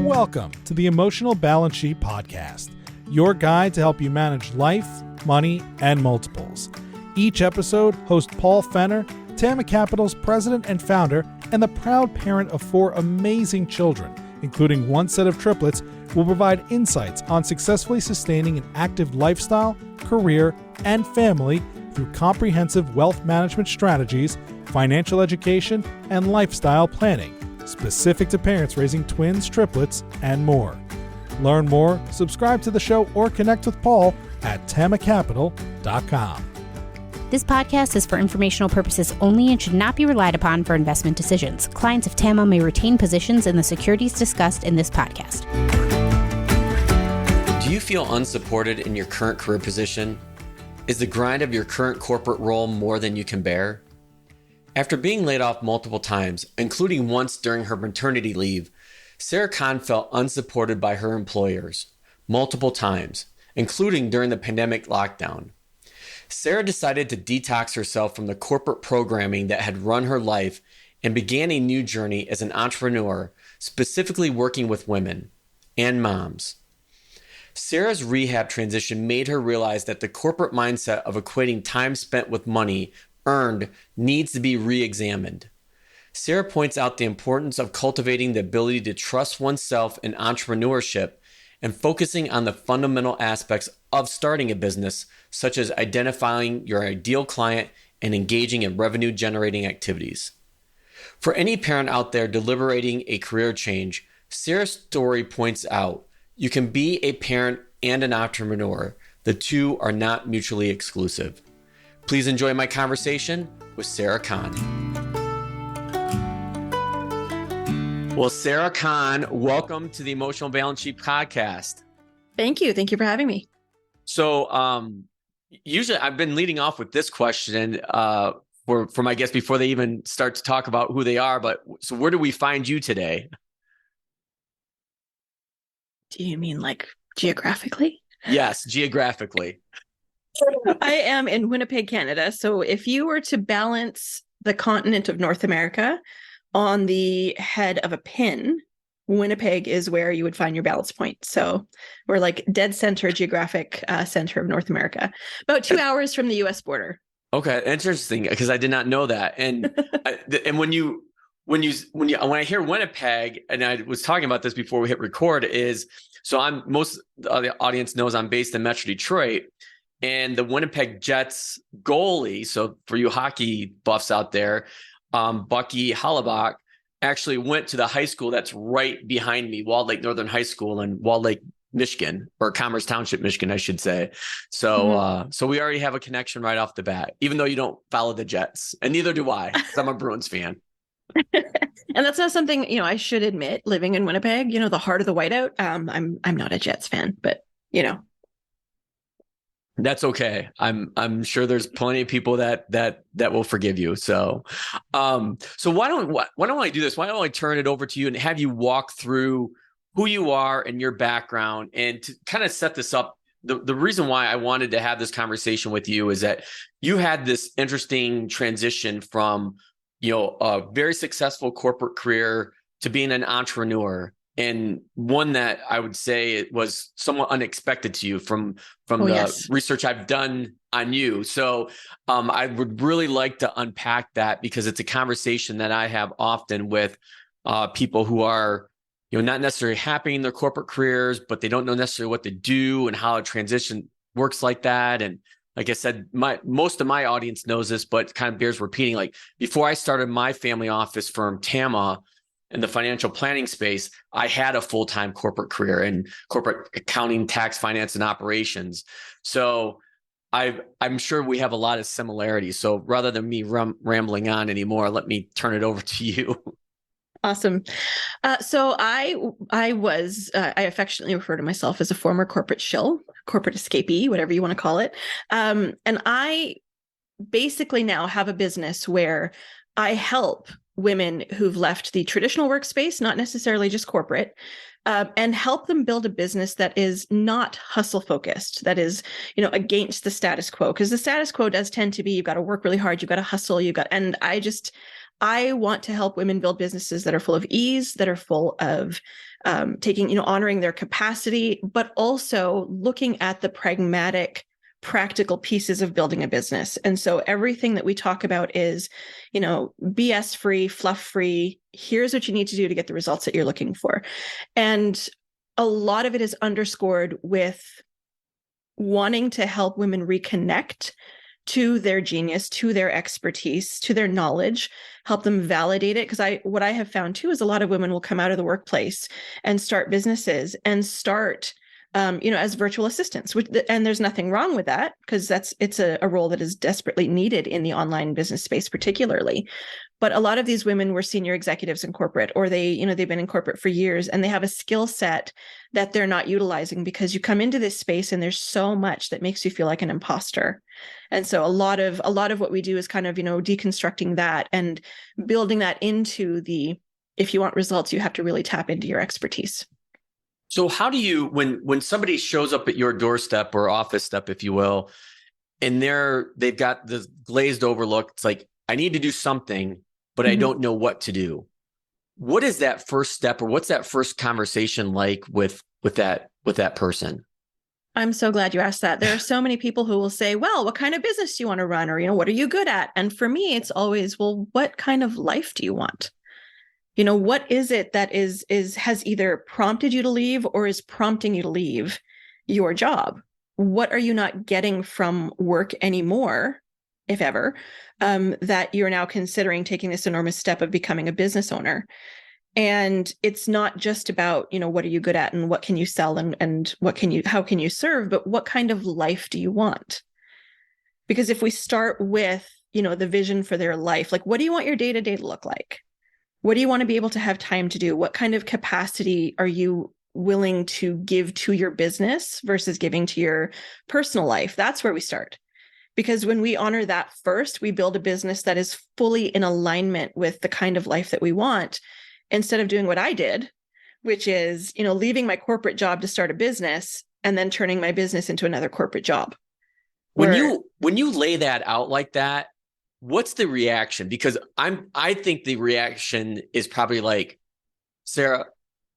welcome to the Emotional Balance Sheet Podcast, your guide to help you manage life, money, and multiples. Each episode, host Paul Fenner, Tama Capital's president and founder, and the proud parent of 4 amazing children, including 1 set of triplets, will provide insights on successfully sustaining an active lifestyle, career, and family through comprehensive wealth management strategies, financial education, and lifestyle planning, specific to parents raising twins, triplets, and more. Learn more, subscribe to the show, or connect with Paul at tamacapital.com. This podcast is for informational purposes only and should not be relied upon for investment decisions. Clients of TAMA may retain positions in the securities discussed in this podcast. Do you feel unsupported in your current career position? Is the grind of your current corporate role more than you can bear? After being laid off multiple times, including once during her maternity leave, Sarah Kahn felt unsupported by her employers multiple times, including during the pandemic lockdown. Sarah decided to detox herself from the corporate programming that had run her life and began a new journey as an entrepreneur, specifically working with women and moms. Sarah's rehab transition made her realize that the corporate mindset of equating time spent with money earned needs to be re-examined. Sarah points out the importance of cultivating the ability to trust oneself in entrepreneurship and focusing on the fundamental aspects of starting a business, such as identifying your ideal client and engaging in revenue-generating activities. For any parent out there deliberating a career change, Sarah's story points out you can be a parent and an entrepreneur. The two are not mutually exclusive. Please enjoy my conversation with Sarah Kahn. Well, Sarah Kahn, welcome to the Emotional Balance Sheet Podcast. Thank you. Thank you for having me. So usually I've been leading off with this question for my guests before they even start to talk about who they are. But so where do we find you today? Do you mean like geographically? Yes, geographically. I am in Winnipeg, Canada. So if you were to balance the continent of North America on the head of a pin, Winnipeg is where you would find your balance point. So we're like dead center, geographic center of North America, about 2 hours from the U.S. border. Okay, interesting, because I did not know that. And and when I hear Winnipeg, and I was talking about this before we hit record, is so most of the audience knows I'm based in Metro Detroit, and the Winnipeg Jets goalie. So for you hockey buffs out there, Bucky Hollabach actually went to the high school that's right behind me, Walled Lake Northern High School in Walled Lake, Michigan, or Commerce Township, Michigan, I should say. So, so we already have a connection right off the bat, even though you don't follow the Jets, and neither do I, because I'm a Bruins fan. And that's not something, I should admit, living in Winnipeg, the heart of the whiteout. I'm not a Jets fan, but that's okay. I'm sure there's plenty of people that will forgive you. So, so why don't I do this? Why don't I turn it over to you and have you walk through who you are and your background, and to kind of set this up. The reason why I wanted to have this conversation with you is that you had this interesting transition from, a very successful corporate career to being an entrepreneur, and one that I would say it was somewhat unexpected to you from the research I've done on you. So I would really like to unpack that, because it's a conversation that I have often with people who are, not necessarily happy in their corporate careers, but they don't know necessarily what to do and how a transition works like that. And like I said, most of my audience knows this, but kind of bears repeating. Like before I started my family office firm, Tama, in the financial planning space, I had a full-time corporate career in corporate accounting, tax, finance, and operations. So I'm sure we have a lot of similarities. So rather than me rambling on anymore, let me turn it over to you. Awesome. So I affectionately refer to myself as a former corporate shill, corporate escapee, whatever you want to call it. And I basically now have a business where I help women who've left the traditional workspace, not necessarily just corporate, and help them build a business that is not hustle focused, that is, against the status quo. Because the status quo does tend to be, you've got to work really hard, you've got to hustle, and I want to help women build businesses that are full of ease, that are full of honoring their capacity, but also looking at the pragmatic, practical pieces of building a business. And so everything that we talk about is, BS free, fluff free. Here's what you need to do to get the results that you're looking for. And a lot of it is underscored with wanting to help women reconnect to their genius, to their expertise, to their knowledge, help them validate it. Because what I have found too is a lot of women will come out of the workplace and start businesses and start, as virtual assistants, and there's nothing wrong with that, because it's a role that is desperately needed in the online business space, particularly. But a lot of these women were senior executives in corporate, or they've been in corporate for years, and they have a skill set that they're not utilizing, because you come into this space and there's so much that makes you feel like an imposter. And so a lot of what we do is kind of, deconstructing that and building that into if you want results, you have to really tap into your expertise. So how do you, when somebody shows up at your doorstep or office step, if you will, and they've got this glazed over look, it's like, I need to do something, but I don't know what to do. What is that first step, or what's that first conversation like with that person? I'm so glad you asked that. There are so many people who will say, well, what kind of business do you want to run? Or, what are you good at? And for me, it's always, well, what kind of life do you want? What is it that has either prompted you to leave or is prompting you to leave your job? What are you not getting from work anymore, if ever, that you're now considering taking this enormous step of becoming a business owner? And it's not just about, what are you good at and what can you sell and how can you serve, but what kind of life do you want? Because if we start with, the vision for their life, like, what do you want your day-to-day to look like? What do you want to be able to have time to do? What kind of capacity are you willing to give to your business versus giving to your personal life? That's where we start. Because when we honor that first, we build a business that is fully in alignment with the kind of life that we want, instead of doing what I did, which is, leaving my corporate job to start a business and then turning my business into another corporate job. When you lay that out like that, what's the reaction? Because I think the reaction is probably like, Sarah,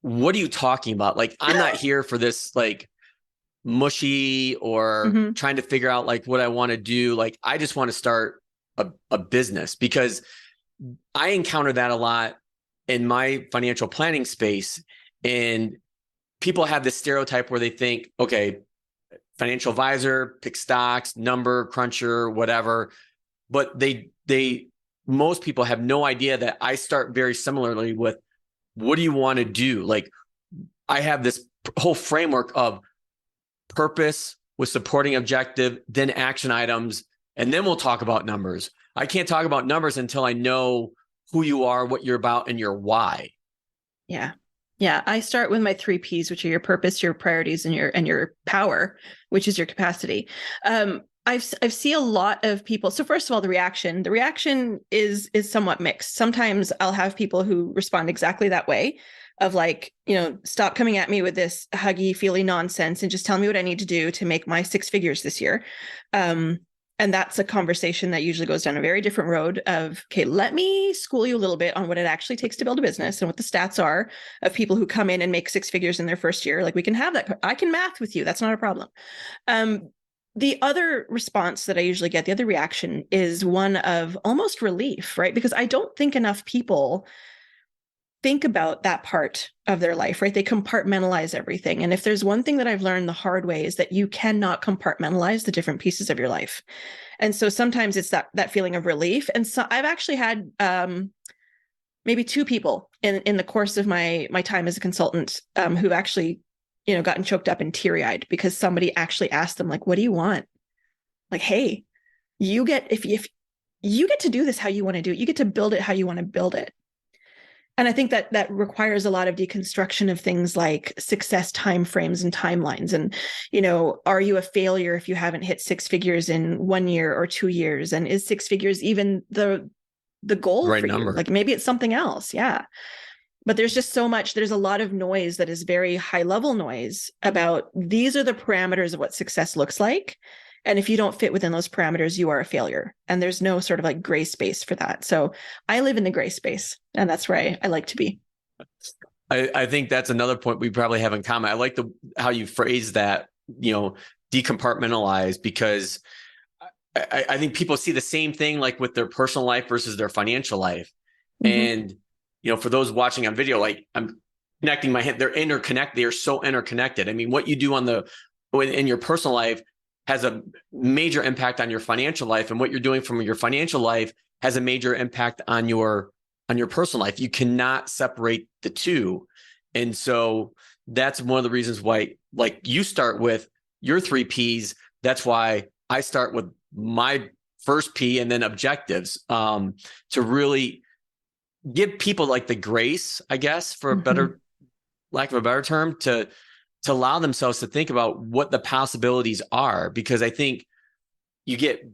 what are you talking about? Like, I'm not here for this, like, mushy or trying to figure out like what I want to do. Like, I just want to start a business, because I encounter that a lot in my financial planning space. And people have this stereotype where they think, okay, financial advisor, pick stocks, number cruncher, whatever. But most people have no idea that I start very similarly with, what do you want to do? Like, I have this whole framework of purpose with supporting objective, then action items, and then we'll talk about numbers. I can't talk about numbers until I know who you are, what you're about, and your why. Yeah. Yeah. I start with my 3 Ps, which are your purpose, your priorities, and your power, which is your capacity. I've seen a lot of people. So first of all, the reaction is somewhat mixed. Sometimes I'll have people who respond exactly that way, of like, stop coming at me with this huggy feely nonsense and just tell me what I need to do to make my 6 figures this year. And that's a conversation that usually goes down a very different road of, okay, let me school you a little bit on what it actually takes to build a business and what the stats are of people who come in and make 6 figures in their first year. Like, we can have that. I can math with you. That's not a problem. The other response that I usually get, the other reaction, is one of almost relief, right? Because I don't think enough people think about that part of their life, right? They compartmentalize everything. And if there's one thing that I've learned the hard way, is that you cannot compartmentalize the different pieces of your life. And so sometimes it's that feeling of relief. And so I've actually had maybe 2 people in the course of my time as a consultant who've actually, gotten choked up and teary-eyed because somebody actually asked them, like, what do you want? Like, hey, if you get to do this how you want to do it, you get to build it how you want to build it. And I think that requires a lot of deconstruction of things like success timeframes and timelines. And, are you a failure if you haven't hit 6 figures in 1 year or 2 years? And is 6 figures even the goal right for number? You? Like, maybe it's something else. Yeah. But there's just so much, there's a lot of noise that is very high level noise about, these are the parameters of what success looks like. And if you don't fit within those parameters, you are a failure. And there's no sort of like gray space for that. So I live in the gray space, and that's where I like to be. I think that's another point we probably have in common. I like how you phrase that, decompartmentalize, because I think people see the same thing like with their personal life versus their financial life. And, for those watching on video, like I'm connecting my head, they're interconnected. They are so interconnected. I mean, what you do in your personal life has a major impact on your financial life, and what you're doing from your financial life has a major impact on your personal life. You cannot separate the two. And so that's one of the reasons why, like, you start with your 3 Ps. That's why I start with my first P and then objectives, to really give people like the grace, I guess, for lack of a better term, to allow themselves to think about what the possibilities are. Because I think you get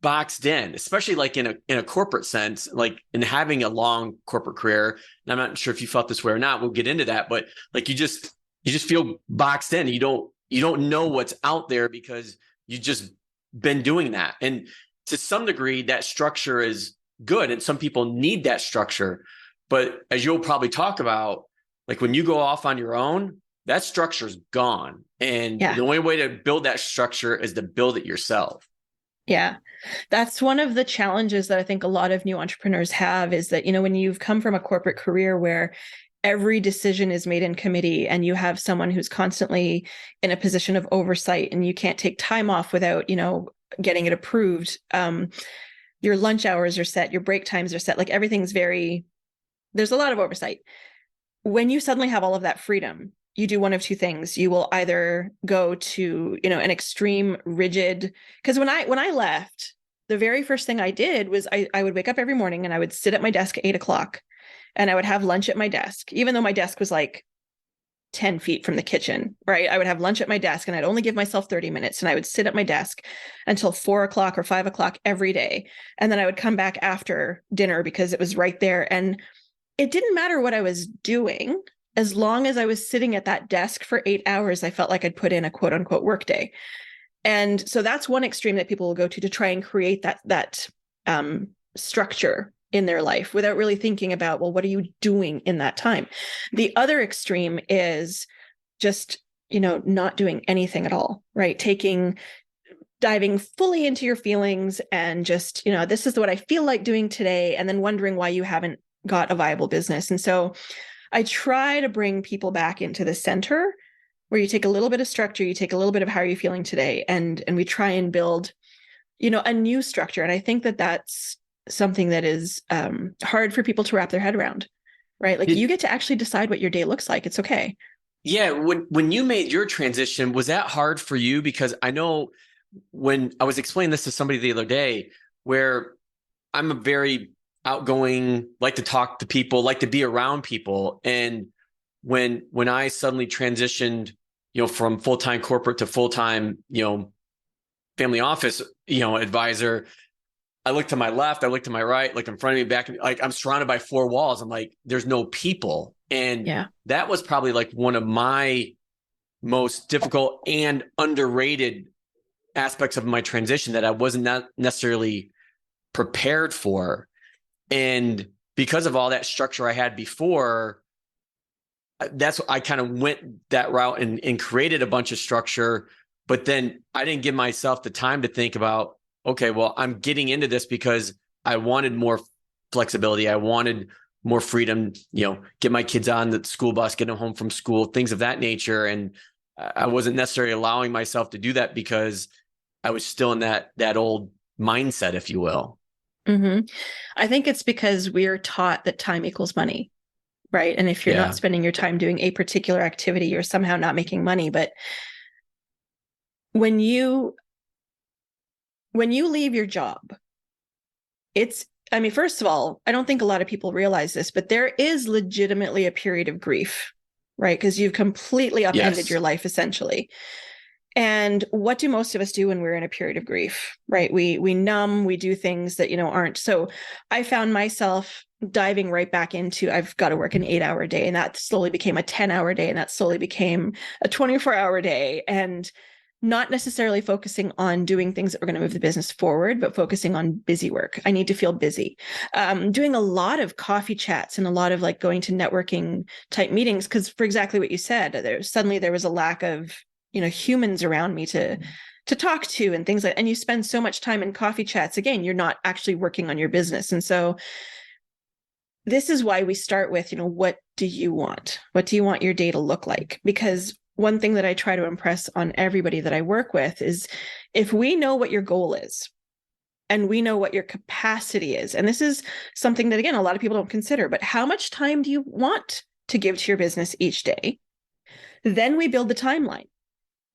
boxed in, especially like in a corporate sense, like in having a long corporate career. And I'm not sure if you felt this way or not. We'll get into that, but like you just feel boxed in. You don't know what's out there because you just been doing that. And to some degree, that structure is good, and some people need that structure. But as you'll probably talk about, like when you go off on your own, that structure's gone. And the only way to build that structure is to build it yourself. Yeah, that's one of the challenges that I think a lot of new entrepreneurs have, is that, when you've come from a corporate career where every decision is made in committee and you have someone who's constantly in a position of oversight and you can't take time off without, getting it approved. Your lunch hours are set, your break times are set, like everything's there's a lot of oversight. When you suddenly have all of that freedom, you do one of two things. You will either go to, an extreme rigid, because when I left, the very first thing I did was I would wake up every morning and I would sit at my desk at 8:00 and I would have lunch at my desk, even though my desk was like 10 feet from the kitchen, right? I would have lunch at my desk and I'd only give myself 30 minutes, and I would sit at my desk until 4:00 or 5:00 every day. And then I would come back after dinner because it was right there. And it didn't matter what I was doing. As long as I was sitting at that desk for 8 hours, I felt like I'd put in a quote unquote work day. And so that's one extreme that people will go to try and create that structure in their life without really thinking about, well, what are you doing in that time? The other extreme is just, not doing anything at all, right? Diving fully into your feelings and just, this is what I feel like doing today, and then wondering why you haven't got a viable business. And so I try to bring people back into the center where you take a little bit of structure, you take a little bit of how are you feeling today, and we try and build, a new structure. And I think that that's something that is hard for people to wrap their head around, right? Like you get to actually decide what your day looks like. It's okay. Yeah. When you made your transition, was that hard for you? Because I know when I was explaining this to somebody the other day, where I'm a very outgoing, like to talk to people, like to be around people. And when I suddenly transitioned, from full-time corporate to full-time, family office, advisor, I look to my left, I look to my right, like in front of me, back, like I'm surrounded by 4 walls. I'm like, there's no people. And that was probably like one of my most difficult and underrated aspects of my transition that I wasn't necessarily prepared for. And because of all that structure I had before, that's I kind of went that route and created a bunch of structure. But then I didn't give myself the time to think about, okay, well, I'm getting into this because I wanted more flexibility. I wanted more freedom, get my kids on the school bus, get them home from school, things of that nature. And I wasn't necessarily allowing myself to do that because I was still in that old mindset, if you will. Mm-hmm. I think it's because we're taught that time equals money, right? And if you're not spending your time doing a particular activity, you're somehow not making money. But when you leave your job, first of all, I don't think a lot of people realize this, but there is legitimately a period of grief, right? Because you've completely upended your life, essentially. And what do most of us do when we're in a period of grief, right? We numb, we do things that, aren't. So I found myself diving right back into, I've got to work an 8-hour day. And that slowly became a 10-hour day. And that slowly became a 24-hour day. And not necessarily focusing on doing things that were going to move the business forward, but focusing on busy work. I need to feel busy. Doing a lot of coffee chats and a lot of like going to networking type meetings, because for exactly what you said, there was a lack of, humans around me to talk to and things like, and you spend so much time in coffee chats. Again, you're not actually working on your business. And so this is why we start with, what do you want? What do you want your day to look like? Because one thing that I try to impress on everybody that I work with is if we know what your goal is and we know what your capacity is, and this is something that, again, a lot of people don't consider, but how much time do you want to give to your business each day? Then we build the timeline.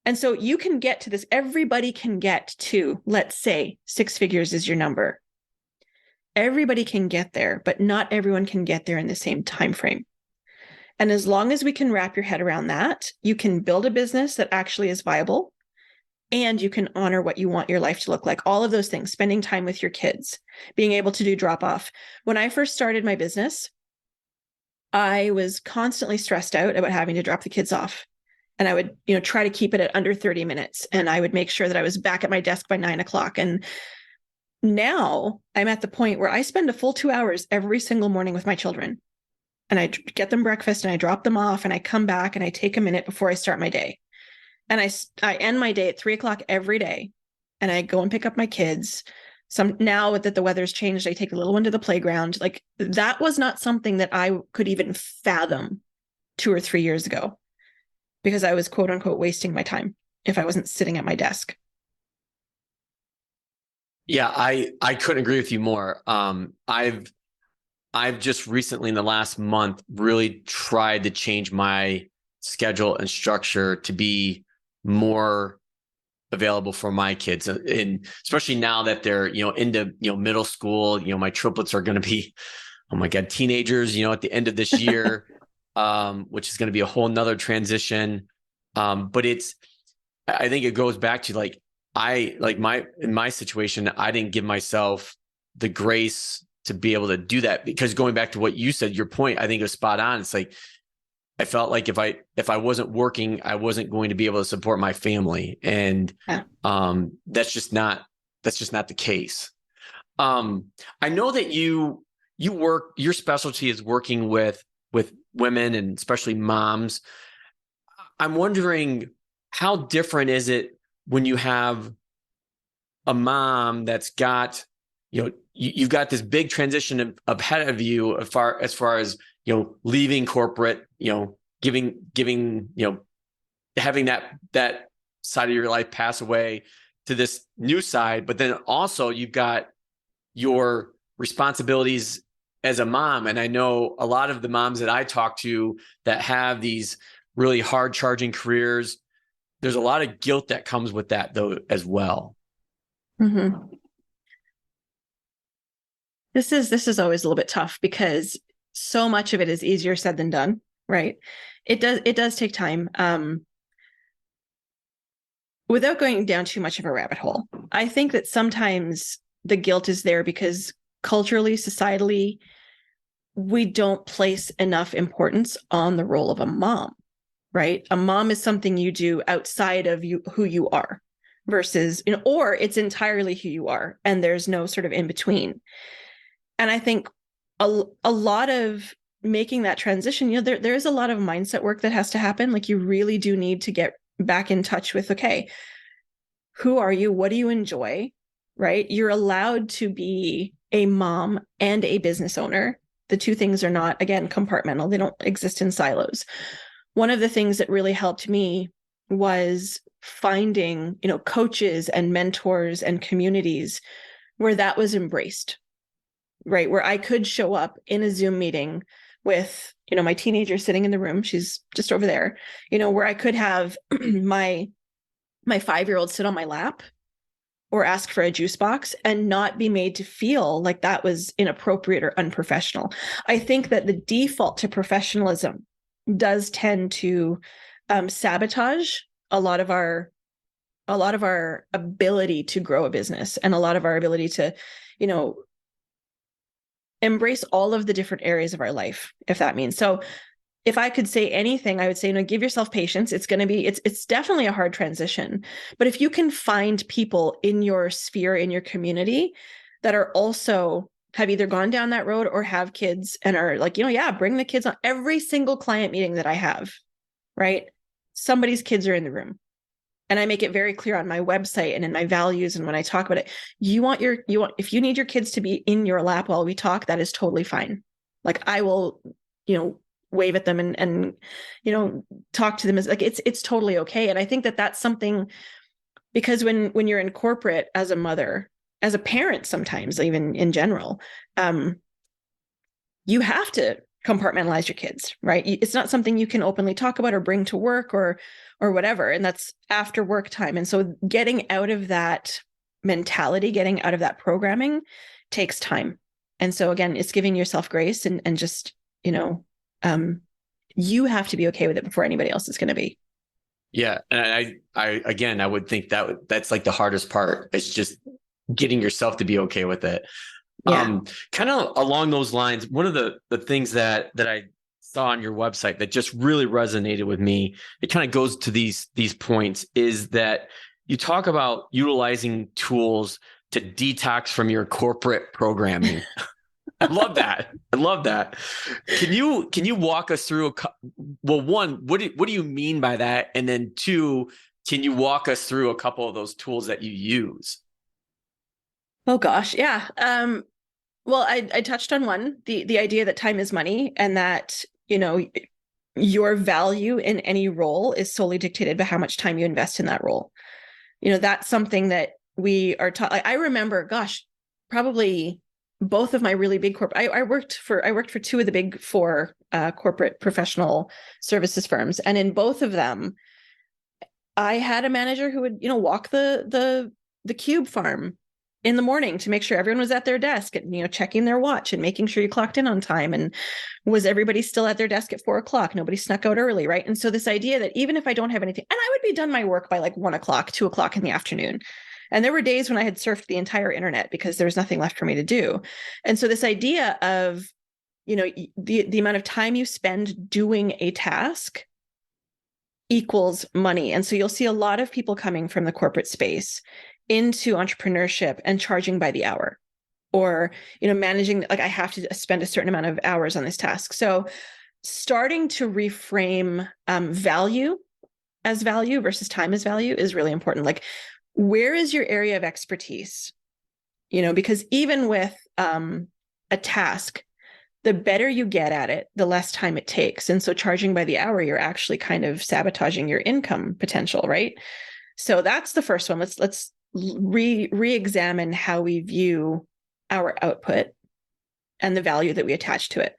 And so you can get to this. Everybody can get to, let's say, 6 figures is your number. Everybody can get there, but not everyone can get there in the same time frame. And as long as we can wrap your head around that, you can build a business that actually is viable, and you can honor what you want your life to look like. All of those things, spending time with your kids, being able to do drop off. When I first started my business, I was constantly stressed out about having to drop the kids off. And I would, try to keep it at under 30 minutes. And I would make sure that I was back at my desk by 9 o'clock. And now I'm at the point where I spend a full 2 hours every single morning with my children. And I get them breakfast and I drop them off and I come back and I take a minute before I start my day. And I end my day at 3 o'clock every day. And I go and pick up my kids. Now that the weather's changed, I take the little one to the playground. Like, that was not something that I could even fathom 2 or 3 years ago, because I was quote unquote wasting my time if I wasn't sitting at my desk. Yeah, I couldn't agree with you more. I've just recently in the last month really tried to change my schedule and structure to be more available for my kids. And especially now that they're, into, middle school, my triplets are going to be, oh my God, teenagers, at the end of this year, which is going to be a whole nother transition. But I think it goes back to in my situation, I didn't give myself the grace to be able to do that, because going back to what you said, your point, I think it was spot on. It's like, I felt like if I wasn't working, I wasn't going to be able to support my family. And, that's just not the case. I know that you work, your specialty is working with women and especially moms. I'm wondering, how different is it when you have a mom that's got, you've got this big transition ahead of you as far as, leaving corporate, giving, having that side of your life pass away to this new side. But then also you've got your responsibilities as a mom. And I know a lot of the moms that I talk to that have these really hard charging careers, there's a lot of guilt that comes with that though, as well. Mm-hmm. This is always a little bit tough, because so much of it is easier said than done, right? It does take time. Without going down too much of a rabbit hole, I think that sometimes the guilt is there because culturally, societally, we don't place enough importance on the role of a mom, right? A mom is something you do outside of who you are, versus, or it's entirely who you are, and there's no sort of in between. And I think a lot of making that transition, there is a lot of mindset work that has to happen. Like, you really do need to get back in touch with, okay, who are you? What do you enjoy? Right? You're allowed to be a mom and a business owner. The two things are not, again, compartmental. They don't exist in silos. One of the things that really helped me was finding, coaches and mentors and communities where that was embraced, right? Where I could show up in a Zoom meeting with, my teenager sitting in the room. She's just over there, where I could have my 5-year-old sit on my lap or ask for a juice box and not be made to feel like that was inappropriate or unprofessional. I think that the default to professionalism does tend to sabotage a lot of our ability to grow a business, and a lot of our ability to, embrace all of the different areas of our life, if that means. So if I could say anything, I would say, give yourself patience. It's going to be, it's definitely a hard transition. But if you can find people in your sphere, in your community that are also have either gone down that road or have kids and are like, bring the kids on every single client meeting that I have, right? Somebody's kids are in the room. And I make it very clear on my website and in my values. And when I talk about it, if you need your kids to be in your lap while we talk, that is totally fine. Like I will, wave at them and talk to them as like it's totally okay. And I think that that's something, because when you're in corporate as a mother, as a parent, sometimes even in general, you have to compartmentalize your kids, right? It's not something you can openly talk about or bring to work or whatever, and that's after work time. And so getting out of that mentality, getting out of that programming takes time. And so again, it's giving yourself grace and just you have to be okay with it before anybody else is going to be. Yeah. And I would think that's like the hardest part. It's just getting yourself to be okay with it. Yeah. Kind of along those lines, one of the things that I saw on your website that just really resonated with me, it kind of goes to these points, is that you talk about utilizing tools to detox from your corporate programming. I love that. Can you walk us through one, what do you mean by that? And then two, can you walk us through a couple of those tools that you use? Oh gosh. Yeah. Well, I touched on one, the idea that time is money, and that, your value in any role is solely dictated by how much time you invest in that role. That's something that we are taught. I remember, gosh, probably both of my really big corporate, I worked for two of the big four corporate professional services firms. And in both of them, I had a manager who would, walk the cube farm in the morning to make sure everyone was at their desk and, checking their watch and making sure you clocked in on time. And was everybody still at their desk at 4:00? Nobody snuck out early, right? And so this idea that even if I don't have anything, and I would be done my work by like 1:00, 2:00 in the afternoon. And there were days when I had surfed the entire internet because there was nothing left for me to do. And so this idea of, the amount of time you spend doing a task equals money. And so you'll see a lot of people coming from the corporate space into entrepreneurship and charging by the hour, or, managing, like I have to spend a certain amount of hours on this task. So starting to reframe value as value versus time as value is really important. Like, where is your area of expertise? Because even with a task, the better you get at it, the less time it takes. And so charging by the hour, you're actually kind of sabotaging your income potential, right? So that's the first one. Let's re-examine how we view our output and the value that we attach to it.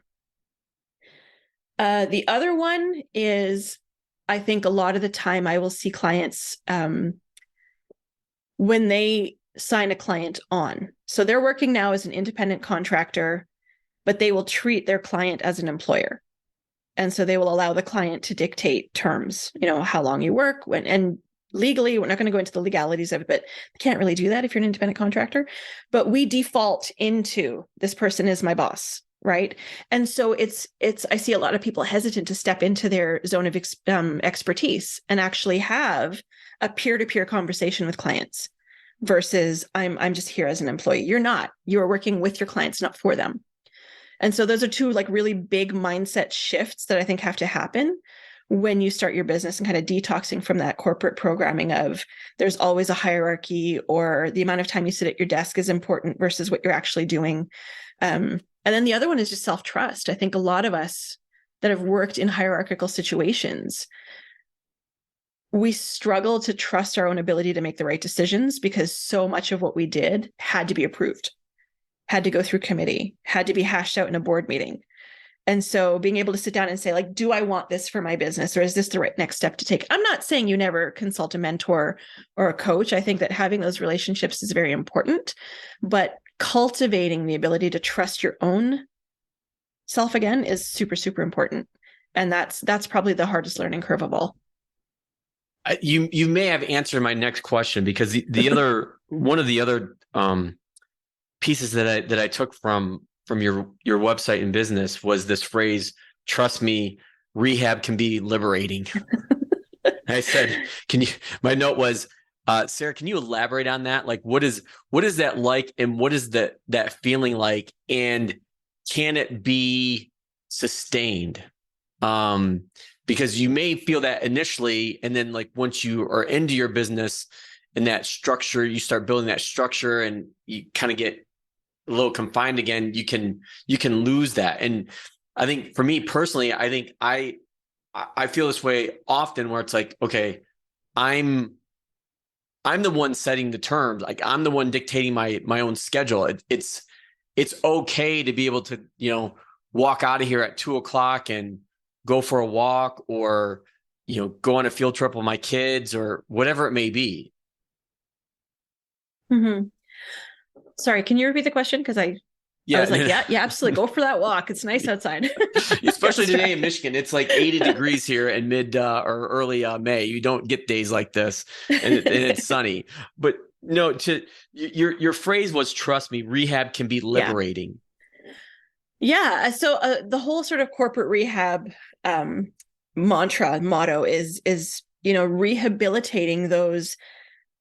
The other one is, I think a lot of the time I will see clients when they sign a client on. So they're working now as an independent contractor, but they will treat their client as an employer. And so they will allow the client to dictate terms, how long you work, when, and legally, we're not going to go into the legalities of it, but you can't really do that if you're an independent contractor. But we default into this person is my boss, right? And so it's I see a lot of people hesitant to step into their zone of expertise and actually have a peer-to-peer conversation with clients versus I'm just here as an employee. You're not. You are working with your clients, not for them. And so those are two like really big mindset shifts that I think have to happen when you start your business, and kind of detoxing from that corporate programming of there's always a hierarchy, or the amount of time you sit at your desk is important versus what you're actually doing. And then the other one is just self-trust. I think a lot of us that have worked in hierarchical situations, we struggle to trust our own ability to make the right decisions because so much of what we did had to be approved, had to go through committee, had to be hashed out in a board meeting. And so being able to sit down and say, like, do I want this for my business, or is this the right next step to take? I'm not saying you never consult a mentor or a coach. I think that having those relationships is very important, but cultivating the ability to trust your own self again is super, super important. And that's probably the hardest learning curve of all. You may have answered my next question, because the other one of the other pieces that I took from your website and business was this phrase, trust me rehab can be liberating. I said, my note was, Sarah, can you elaborate on that? Like, what is that like? And what is that feeling like? And can it be sustained? Because you may feel that initially, and then like once you are into your business and that structure, you start building that structure and you kind of get a little confined again, you can lose that. And I think for me personally, I think I feel this way often where it's like, okay, I'm the one setting the terms. Like I'm the one dictating my own schedule. It's okay to be able to, walk out of here at 2:00 and go for a walk, or, go on a field trip with my kids, or whatever it may be. Mm-hmm. Sorry, can you repeat the question? Because I was like, yeah, absolutely. Go for that walk. It's nice outside. Especially today in Michigan. It's like 80 degrees here in mid or early May. You don't get days like this, and it's sunny. But no, your phrase was, trust me, rehab can be liberating. Yeah. So the whole sort of corporate rehab motto is rehabilitating those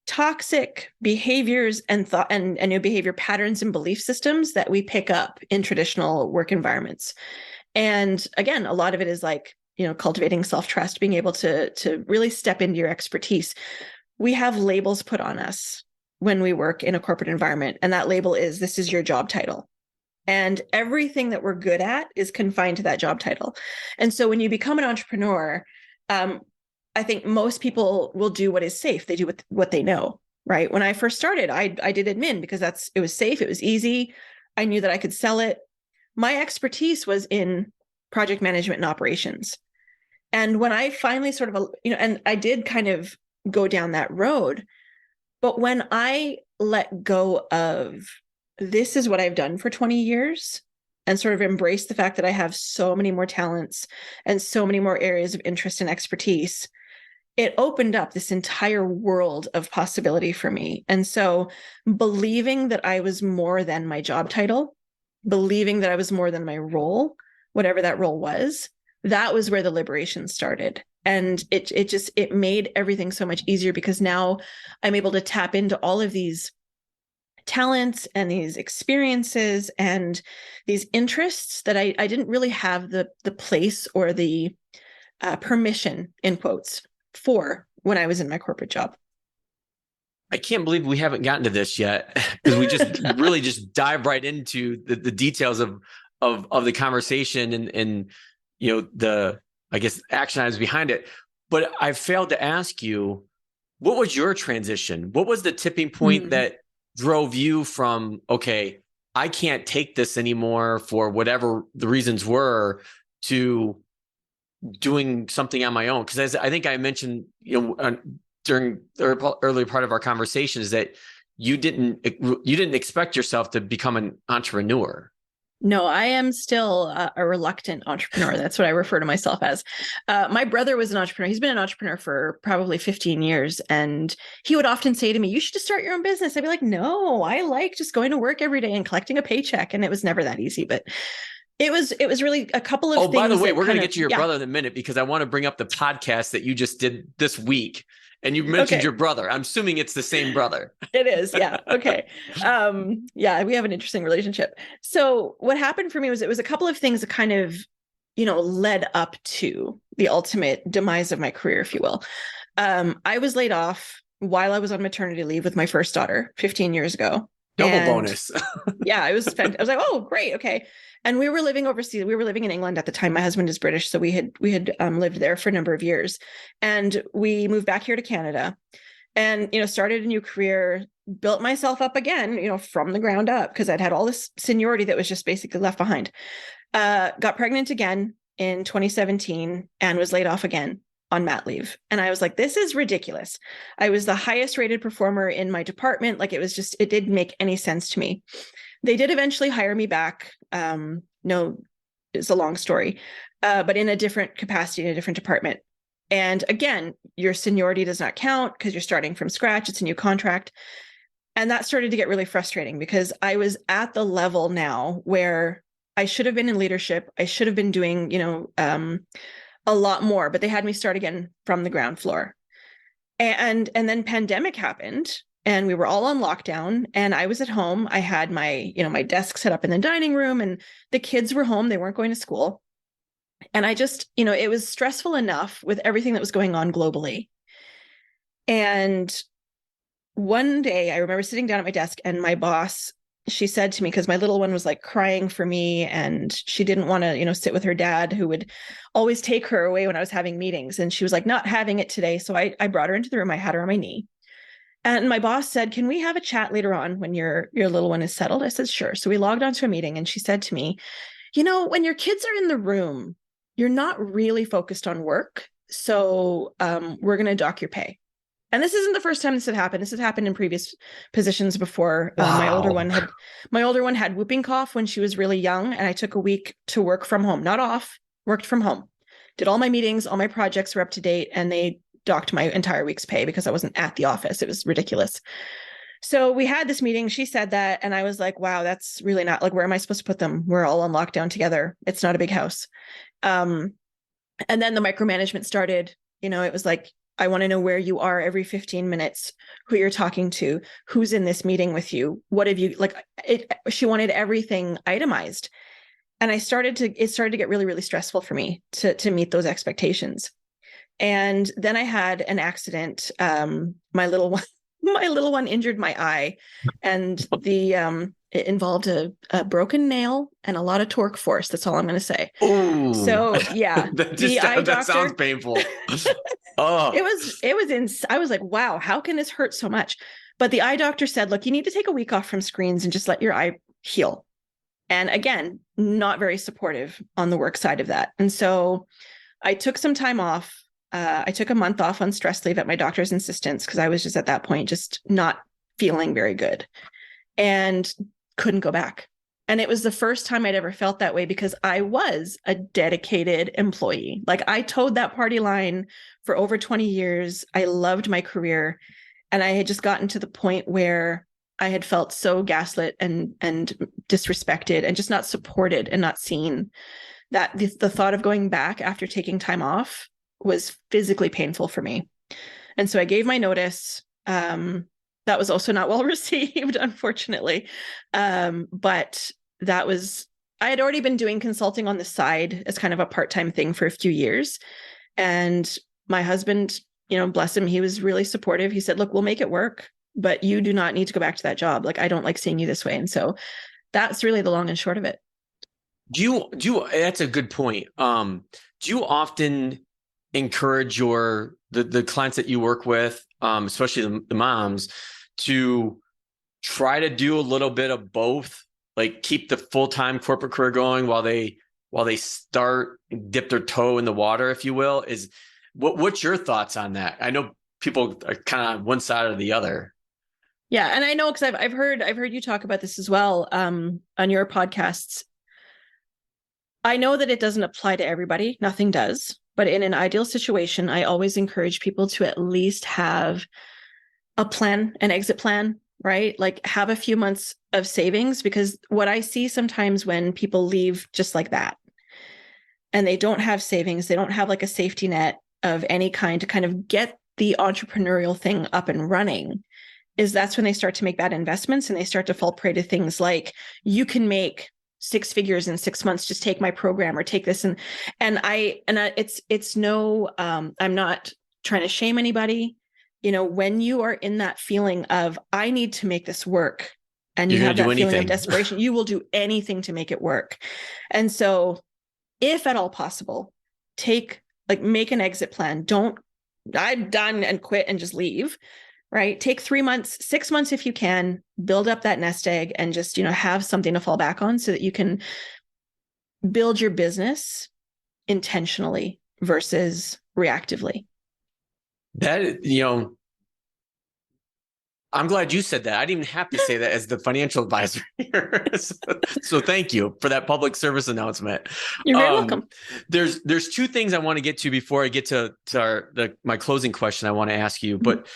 toxic behaviors and thought and new behavior patterns and belief systems that we pick up in traditional work environments. And again, a lot of it is like, cultivating self-trust, being able to really step into your expertise. We have labels put on us when we work in a corporate environment, and that label is, this is your job title. And everything that we're good at is confined to that job title. And so when you become an entrepreneur, I think most people will do what is safe. They do what they know, right? When I first started, I did admin because it was safe. It was easy. I knew that I could sell it. My expertise was in project management and operations. And when I finally sort of, and I did kind of go down that road, but when I let go of, this is what I've done for 20 years, and sort of embrace the fact that I have so many more talents and so many more areas of interest and expertise, it opened up this entire world of possibility for me. And so believing that I was more than my job title, believing that I was more than my role, whatever that role was, that was where the liberation started. And it made everything so much easier, because now I'm able to tap into all of these talents and these experiences and these interests that I didn't really have the place or the permission, in quotes, for when I was in my corporate job. I can't believe we haven't gotten to this yet, because we just really just dive right into the details of the conversation and the, I guess, action items behind it. But I failed to ask you, what was your transition? What was the tipping point that drove you from, okay, I can't take this anymore for whatever the reasons were, to doing something on my own? Because as I think I mentioned, during the early part of our conversation, is that you didn't expect yourself to become an entrepreneur. No, I am still a reluctant entrepreneur. That's what I refer to myself as. My brother was an entrepreneur. He's been an entrepreneur for probably 15 years. And he would often say to me, you should just start your own business. I'd be like, no, I like just going to work every day and collecting a paycheck. And it was never that easy, but it was really a couple of things. Oh, by the way, we're going to get to your brother in a minute, because I want to bring up the podcast that you just did this week. And you mentioned your brother. I'm assuming it's the same brother. It is. Yeah. Okay. Yeah, we have an interesting relationship. So what happened for me was, it was a couple of things that kind of, led up to the ultimate demise of my career, if you will. I was laid off while I was on maternity leave with my first daughter 15 years ago. Double bonus. Yeah, I was like, oh, great. Okay. And we were living overseas. We were living in England at the time. My husband is British, so we had lived there for a number of years, and we moved back here to Canada, and started a new career, built myself up again, from the ground up, because I'd had all this seniority that was just basically left behind. Got pregnant again in 2017 and was laid off again on mat leave, and I was like, this is ridiculous. I was the highest rated performer in my department. Like, it didn't make any sense to me. They did eventually hire me back. No, it's a long story, but in a different capacity, in a different department. And again, your seniority does not count because you're starting from scratch. It's a new contract. And that started to get really frustrating, because I was at the level now where I should have been in leadership. I should have been doing, a lot more, but they had me start again from the ground floor. And then pandemic happened and we were all on lockdown and I was at home. I had my, my desk set up in the dining room and the kids were home. They weren't going to school. And I just, it was stressful enough with everything that was going on globally. And one day I remember sitting down at my desk and my boss, she said to me, because my little one was like crying for me and she didn't want to, sit with her dad who would always take her away when I was having meetings. And she was like, not having it today. So I brought her into the room. I had her on my knee. And my boss said, can we have a chat later on when your little one is settled? I said, sure. So we logged onto a meeting and she said to me, when your kids are in the room, you're not really focused on work. So we're going to dock your pay. And this isn't the first time this had happened. This had happened in previous positions before. Wow. My older one had whooping cough when she was really young. And I took a week to work from home, not off, worked from home, did all my meetings, all my projects were up to date. And they docked my entire week's pay because I wasn't at the office. It was ridiculous. So we had this meeting. She said that. And I was like, wow, that's really not like, where am I supposed to put them? We're all on lockdown together. It's not a big house. And then the micromanagement started. It was like, I want to know where you are every 15 minutes, who you're talking to, who's in this meeting with you. What have you she wanted everything itemized. And it started to get really, really stressful for me to meet those expectations. And then I had an accident. My little one injured my eye and it involved a broken nail and a lot of torque force. That's all I'm going to say. Ooh. So yeah, that sounds painful. Oh, I was like, wow, how can this hurt so much? But the eye doctor said, look, you need to take a week off from screens and just let your eye heal. And again, not very supportive on the work side of that. And so I took some time off. I took a month off on stress leave at my doctor's insistence because I was just at that point just not feeling very good and couldn't go back. And it was the first time I'd ever felt that way because I was a dedicated employee. Like I towed that party line for over 20 years. I loved my career. And I had just gotten to the point where I had felt so gaslit and disrespected and just not supported and not seen that the thought of going back after taking time off was physically painful for me. And so I gave my notice. That was also not well received, unfortunately. But I had already been doing consulting on the side as kind of a part-time thing for a few years. And my husband, bless him, he was really supportive. He said, look, we'll make it work, but you do not need to go back to that job. Like, I don't like seeing you this way. And so that's really the long and short of it. That's a good point. Do you often encourage the clients that you work with, especially the moms, to try to do a little bit of both, like keep the full-time corporate career going while they dip their toe in the water, if you will? What's your thoughts on that? I know people are kind of one side or the other. Yeah, and I know because I've heard you talk about this as well on your podcasts. I know that it doesn't apply to everybody. Nothing does. But in an ideal situation, I always encourage people to at least have a plan, an exit plan, right? Like have a few months of savings, because what I see sometimes when people leave just like that and they don't have savings, they don't have like a safety net of any kind to kind of get the entrepreneurial thing up and running, is that's when they start to make bad investments and they start to fall prey to things like, you can make 6 figures in 6 months, just take my program or take this. It's no, I'm not trying to shame anybody. When you are in that feeling of, I need to make this work, and you have that feeling of desperation, you will do anything to make it work. And so if at all possible, make an exit plan. I'm done and quit and just leave, right? Take 3 months, 6 months if you can, build up that nest egg and just, have something to fall back on so that you can build your business intentionally versus reactively. That, I'm glad you said that. I didn't even have to say that as the financial advisor here. So thank you for that public service announcement. You're very welcome. There's 2 things I want to get to before I get to my closing question I want to ask you. But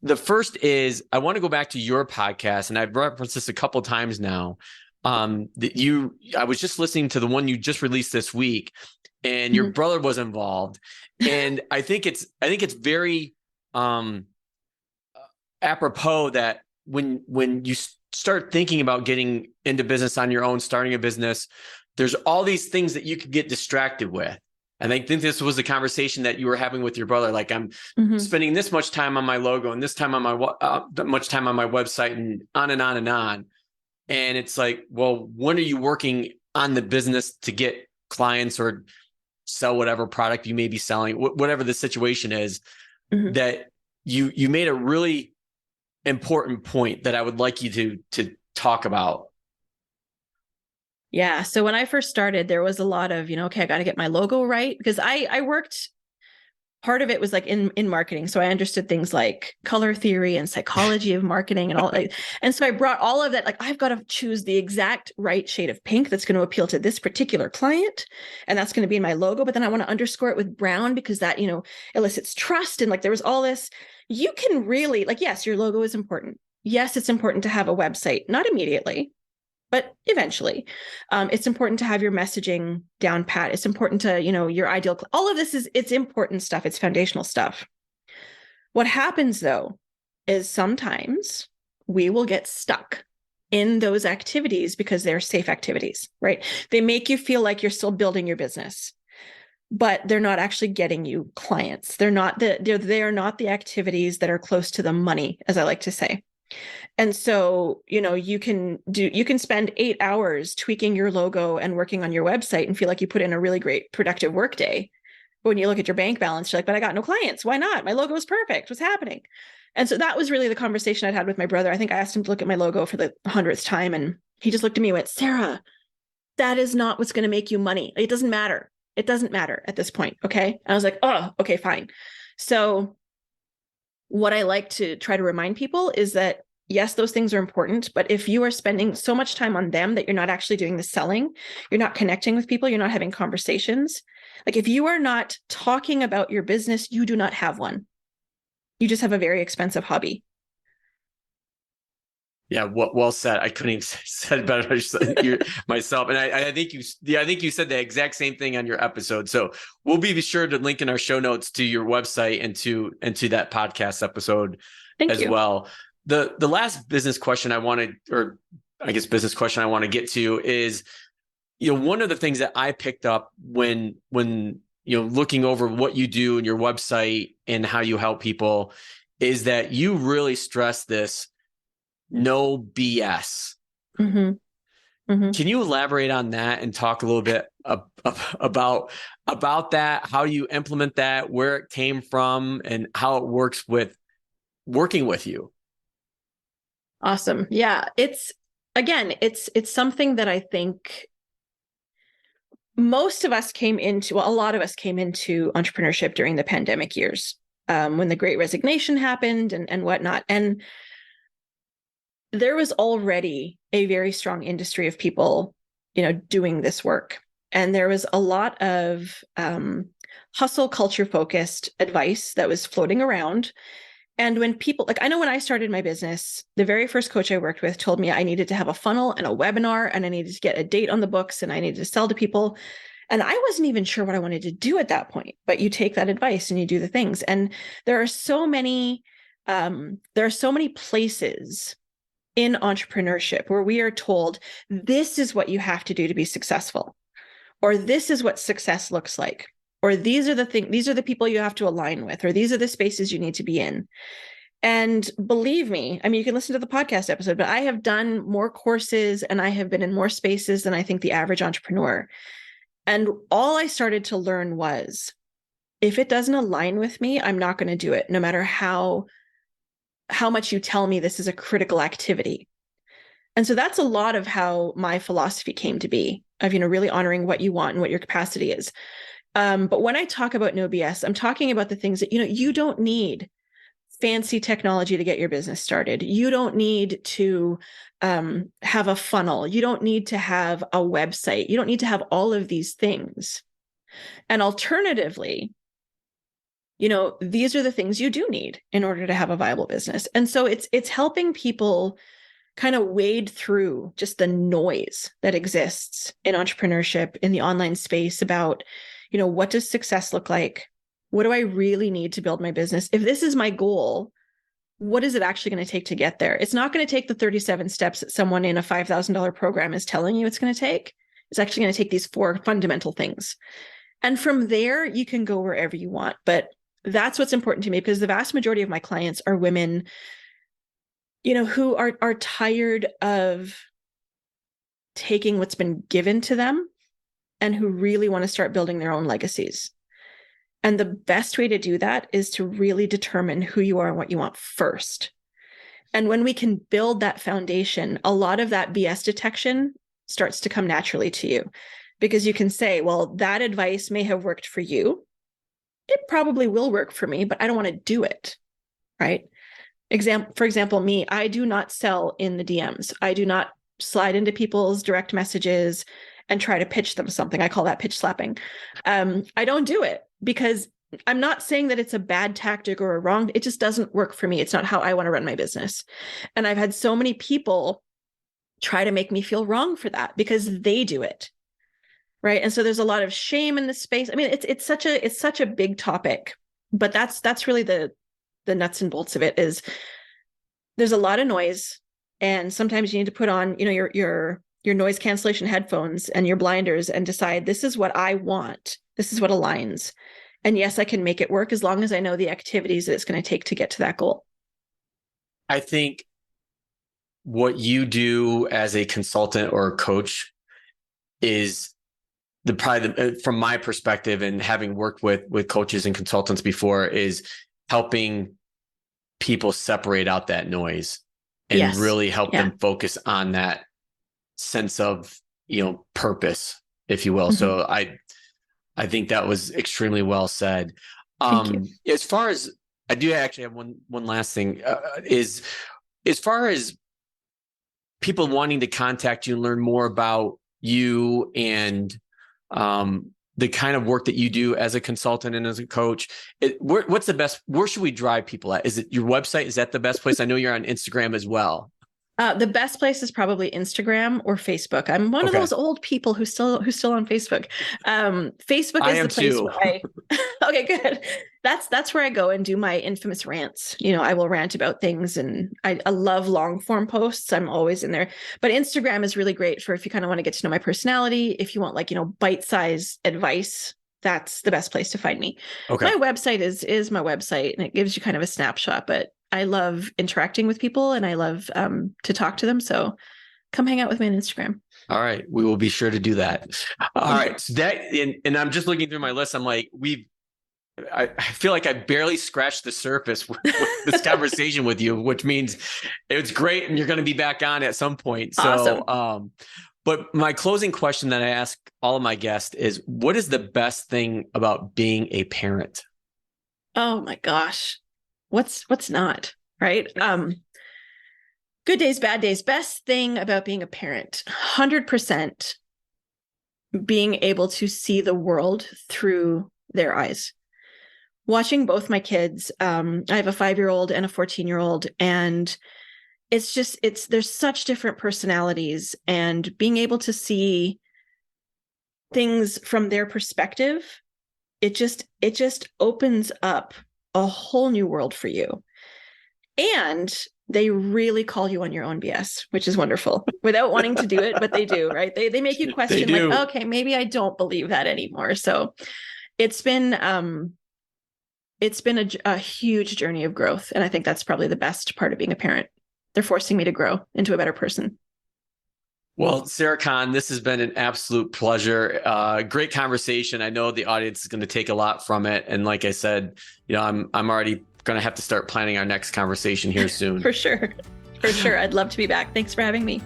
the first is, I want to go back to your podcast, and I've referenced this a couple of times now. I was just listening to the one you just released this week, and your brother was involved. And I think it's very apropos that when you start thinking about getting into business on your own, starting a business, there's all these things that you could get distracted with. And I think this was the conversation that you were having with your brother. Like, I'm spending this much time on my logo and this time on much time on my website, and on and on and on. And it's like, well, when are you working on the business to get clients or sell whatever product you may be selling, whatever the situation is? That you made a really important point that I would like you to talk about. Yeah. So when I first started, there was a lot of, okay, I got to get my logo right, because I worked, part of it was like in marketing. So I understood things like color theory and psychology of marketing and all. And so I brought all of that. Like, I've got to choose the exact right shade of pink that's going to appeal to this particular client. And that's going to be in my logo. But then I want to underscore it with brown, because that, elicits trust. And like, there was all this, you can really, like, yes, your logo is important. Yes, it's important to have a website, not immediately, but eventually. It's important to have your messaging down pat. It's important to, your ideal, all of this it's important stuff. It's foundational stuff. What happens though, is sometimes we will get stuck in those activities because they're safe activities, right? They make you feel like you're still building your business, but they're not actually getting you clients. They are not the activities that are close to the money, as I like to say. And so, you can spend 8 hours tweaking your logo and working on your website and feel like you put in a really great productive work day. But when you look at your bank balance, you're like, but I got no clients. Why not? My logo is perfect. What's happening? And so that was really the conversation I'd had with my brother. I think I asked him to look at my logo for the 100th time. And he just looked at me and went, Sarah, that is not what's going to make you money. It doesn't matter. It doesn't matter at this point. Okay. And I was like, oh, okay, fine. So what I like to try to remind people is that, yes, those things are important, but if you are spending so much time on them that you're not actually doing the selling, you're not connecting with people, you're not having conversations. Like, if you are not talking about your business, you do not have one. You just have a very expensive hobby. Yeah, well said. I couldn't have said it better myself. And I think you said the exact same thing on your episode. So we'll be sure to link in our show notes to your website and to that podcast episode as well. The last business question I want to get to is, one of the things that I picked up when looking over what you do and your website and how you help people is that you really stress this no BS. Can you elaborate on that and talk a little bit about that, how you implement that, where it came from, and how it works with working with you? Awesome. Yeah. It's something that I think a lot of us came into entrepreneurship during the pandemic years, when the Great Resignation happened and whatnot. And there was already a very strong industry of people, doing this work. And there was a lot of hustle culture focused advice that was floating around. And when people, like, I know when I started my business, the very first coach I worked with told me I needed to have a funnel and a webinar, and I needed to get a date on the books, and I needed to sell to people. And I wasn't even sure what I wanted to do at that point, but you take that advice and you do the things. And there are so many places in entrepreneurship where we are told, this is what you have to do to be successful, or this is what success looks like, or these are the people you have to align with, or these are the spaces you need to be in. And believe me, I mean, you can listen to the podcast episode, but I have done more courses and I have been in more spaces than I think the average entrepreneur. And all I started to learn was, if it doesn't align with me, I'm not going to do it, no matter how much you tell me this is a critical activity. And so that's a lot of how my philosophy came to be, of, really honoring what you want and what your capacity is. But when I talk about no BS, I'm talking about the things that, you don't need fancy technology to get your business started. You don't need to have a funnel. You don't need to have a website. You don't need to have all of these things. And alternatively, these are the things you do need in order to have a viable business. And so it's helping people kind of wade through just the noise that exists in entrepreneurship in the online space about, what does success look like? What do I really need to build my business? If this is my goal, what is it actually going to take to get there? It's not going to take the 37 steps that someone in a $5,000 program is telling you it's going to take. It's actually going to take these 4 fundamental things. And from there, you can go wherever you want. But that's what's important to me, because the vast majority of my clients are women, who are tired of taking what's been given to them and who really want to start building their own legacies. And the best way to do that is to really determine who you are and what you want first. And when we can build that foundation, a lot of that BS detection starts to come naturally to you, because you can say, well, that advice may have worked for you. It probably will work for me, but I don't want to do it. Right? For example, me, I do not sell in the DMs. I do not slide into people's direct messages and try to pitch them something. I call that pitch slapping. I don't do it because I'm not saying that it's a bad tactic or a wrong. It just doesn't work for me. It's not how I want to run my business. And I've had so many people try to make me feel wrong for that because they do it. Right. And so there's a lot of shame in this space. I mean, it's such a big topic, but that's really the nuts and bolts of it. Is there's a lot of noise, and sometimes you need to put on, your noise cancellation headphones and your blinders and decide, this is what I want. This is what aligns. And yes, I can make it work as long as I know the activities that it's going to take to get to that goal. I think what you do as a consultant or a coach is from my perspective, and having worked with coaches and consultants before, is helping people separate out that noise and really help them focus on that sense of, purpose, if you will. Mm-hmm. So I think that was extremely well said. As far as, I do actually have one last thing, is as far as people wanting to contact you and learn more about you and the kind of work that you do as a consultant and as a coach, what's the best, where should we drive people at? Is it your website? Is that the best place? I know you're on Instagram as well. The best place is probably Instagram or Facebook. I'm one of those old people who's still on Facebook. Facebook is the place where okay, good. That's where I go and do my infamous rants. I will rant about things, and I love long form posts. I'm always in there. But Instagram is really great for if you kind of want to get to know my personality. If you want bite-sized advice, that's the best place to find me. Okay. My website is my website, and it gives you kind of a snapshot, but I love interacting with people and I love to talk to them. So come hang out with me on Instagram. All right. We will be sure to do that. All right. So and I'm just looking through my list. I'm like, I feel like I barely scratched the surface with this conversation with you, which means it's great. And you're going to be back on at some point. So, awesome. But my closing question that I ask all of my guests is, what is the best thing about being a parent? Oh my gosh. What's not, right? Good days, bad days. Best thing about being a parent, 100% being able to see the world through their eyes. Watching both my kids, I have a 5-year-old and a 14-year-old, and there's such different personalities, and being able to see things from their perspective, it just opens up a whole new world for you. And they really call you on your own BS, which is wonderful, without wanting to do it, but they do, right? They make you question, like, okay, maybe I don't believe that anymore. So it's been a huge journey of growth. And I think that's probably the best part of being a parent. They're forcing me to grow into a better person. Well, Sarah Kahn, this has been an absolute pleasure. Great conversation. I know the audience is going to take a lot from it. And like I said, I'm already going to have to start planning our next conversation here soon. For sure. I'd love to be back. Thanks for having me.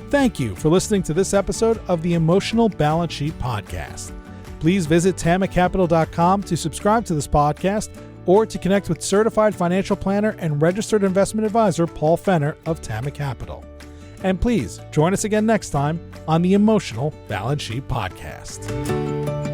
Thank you for listening to this episode of the Emotional Balance Sheet Podcast. Please visit tamacapital.com to subscribe to this podcast or to connect with certified financial planner and registered investment advisor Paul Fenner of Tama Capital. And please join us again next time on the Emotional Balance Sheet Podcast.